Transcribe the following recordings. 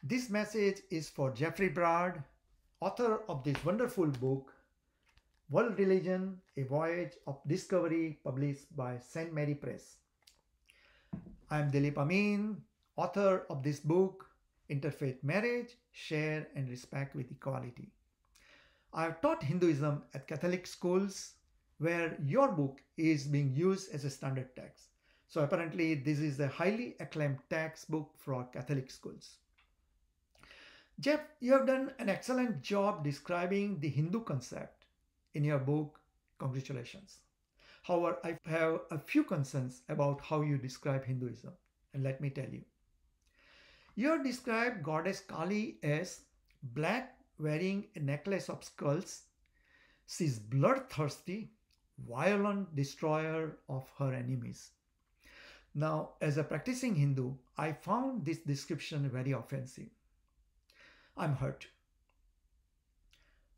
This message is for Jeffrey Brodd, author of this wonderful book, World Religion, A Voyage of Discovery, published by St. Mary Press. I am Dilip Amin, author of this book, Interfaith Marriage, Share and Respect with Equality. I have taught Hinduism at Catholic schools where your book is being used as a standard text. So apparently this is a highly acclaimed textbook for Catholic schools. Jeff, you have done an excellent job describing the Hindu concept in your book. Congratulations. However, I have a few concerns about how you describe Hinduism, and let me tell you. You have described goddess Kali as black, wearing a necklace of skulls. She is bloodthirsty, violent destroyer of her enemies. Now, as a practicing Hindu, I found this description very offensive. I'm hurt.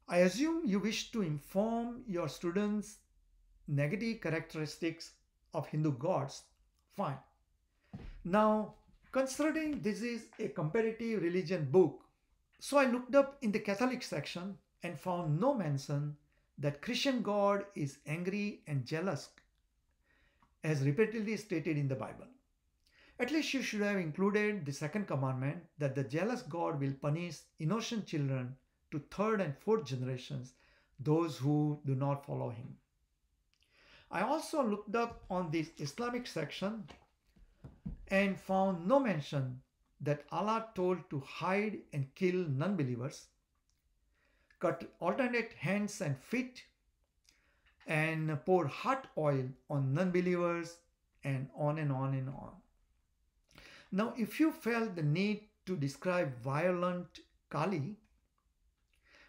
I assume you wish to inform your students negative characteristics of Hindu gods. Fine. Now, considering this is a comparative religion book, so I looked up in the Catholic section and found no mention that Christian God is angry and jealous, as repeatedly stated in the Bible. At least you should have included the second commandment that the jealous God will punish innocent children to third and fourth generations, those who do not follow him. I also looked up on this Islamic section and found no mention that Allah told to hide and kill non-believers, cut alternate hands and feet, and pour hot oil on non-believers, and on and on and on. Now, if you felt the need to describe violent Kali,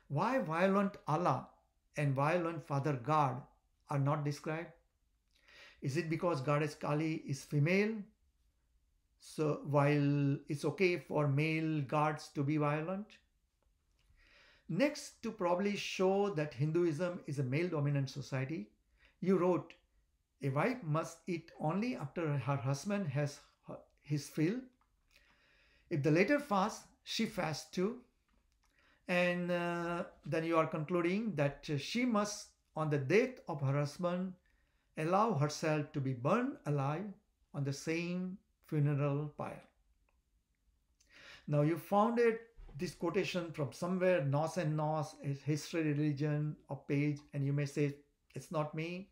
why violent Allah and violent Father God are not described? Is it because goddess Kali is female? So while it's okay for male gods to be violent? Next, to probably show that Hinduism is a male-dominant society, you wrote, a wife must eat only after her husband has his fill. If the latter fasts, she fasts too. And then you are concluding that she must, on the death of her husband, allow herself to be burned alive on the same funeral pyre. Now you founded this quotation from somewhere, Nos and Nos, History, Religion, or page, and you may say, it's not me,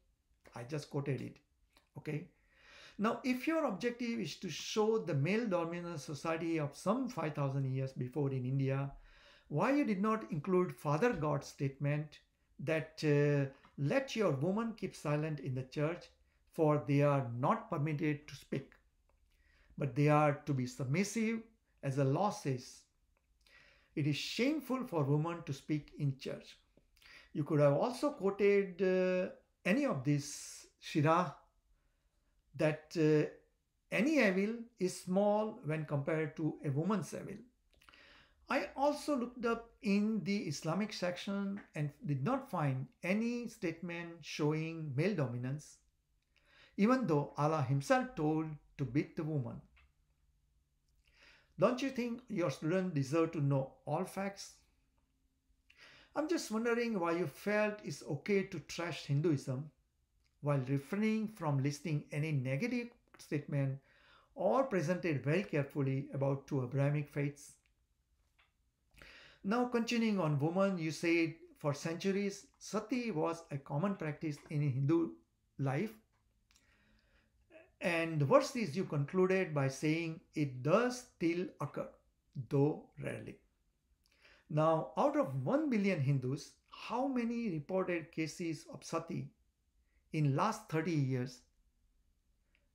I just quoted it. Okay. Now, if your objective is to show the male-dominant society of some 5,000 years before in India, why you did not include Father God's statement that let your woman keep silent in the church, for they are not permitted to speak, but they are to be submissive, as the law says. It is shameful for women to speak in church. You could have also quoted any of these Shirah, that any evil is small when compared to a woman's evil. I also looked up in the Islamic section and did not find any statement showing male dominance, even though Allah himself told to beat the woman. Don't you think your students deserve to know all facts? I'm just wondering why you felt it's okay to trash Hinduism while refraining from listing any negative statement or presented very carefully about two Abrahamic faiths. Now, continuing on women, you said for centuries sati was a common practice in Hindu life, and the worst is you concluded by saying it does still occur, though rarely. Now, out of 1 billion Hindus, how many reported cases of sati in last 30 years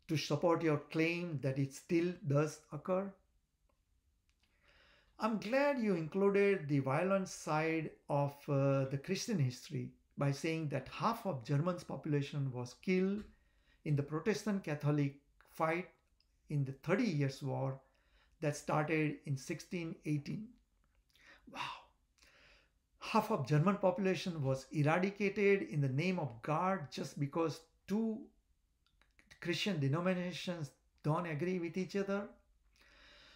to support your claim that it still does occur? I'm glad you included the violent side of the Christian history by saying that half of Germany's population was killed in the Protestant Catholic fight in the 30 Years' War that started in 1618. Wow! Half of German population was eradicated in the name of God just because two Christian denominations don't agree with each other.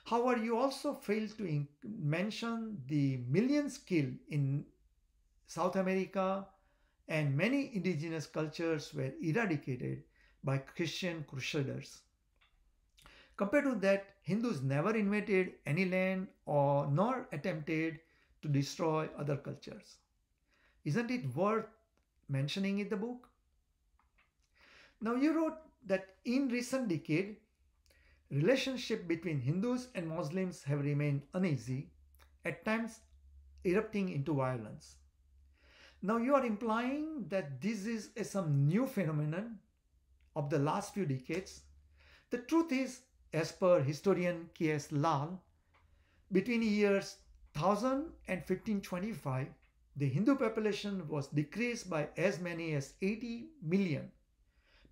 However, you also failed to mention the millions killed in South America, and many indigenous cultures were eradicated by Christian crusaders. Compared to that, Hindus never invaded any land or nor attempted to destroy other cultures. Isn't it worth mentioning in the book? Now you wrote that in recent decade, relationship between Hindus and Muslims have remained uneasy, at times erupting into violence. Now you are implying that this is some new phenomenon of the last few decades. The truth is, as per historian K.S. Lal, between years 1000 and 1525, the Hindu population was decreased by as many as 80 million,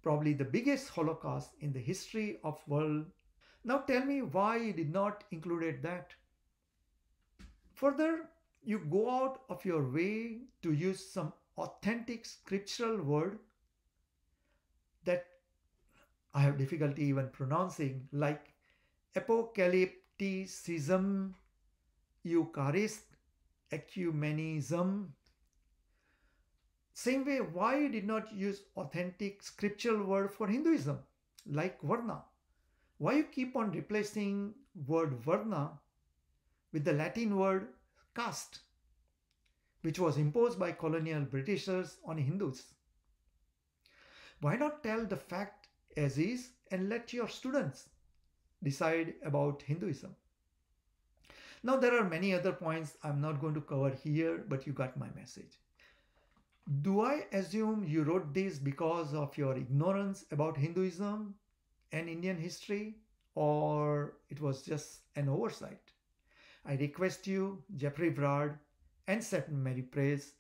probably the biggest Holocaust in the history of world. Now tell me why you did not include that. Further, you go out of your way to use some authentic scriptural word that I have difficulty even pronouncing, like apocalypticism, Eucharist, ecumenism. Same way, why you did not use authentic scriptural word for Hinduism, like Varna? Why you keep on replacing word Varna with the Latin word caste, which was imposed by colonial Britishers on Hindus? Why not tell the fact as is and let your students decide about Hinduism? Now there are many other points I'm not going to cover here, but you got my message. Do I assume you wrote this because of your ignorance about Hinduism and Indian history, or it was just an oversight? I request you, Jeffrey Brodd and St. Mary Press,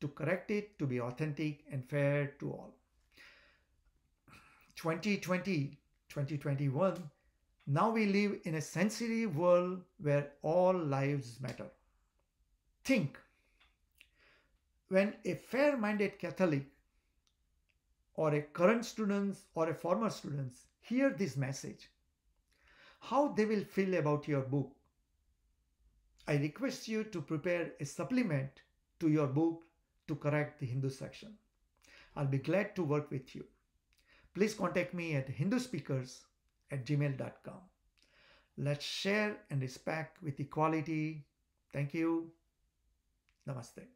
to correct it to be authentic and fair to all. 2020, 2021, now we live in a sensitive world where all lives matter. Think, when a fair-minded Catholic or a current students or a former students hear this message, how they will feel about your book. I request you to prepare a supplement to your book to correct the Hindu section. I'll be glad to work with you. Please contact me at HinduSpeakers@gmail.com. Let's share and respect with equality. Thank you. Namaste.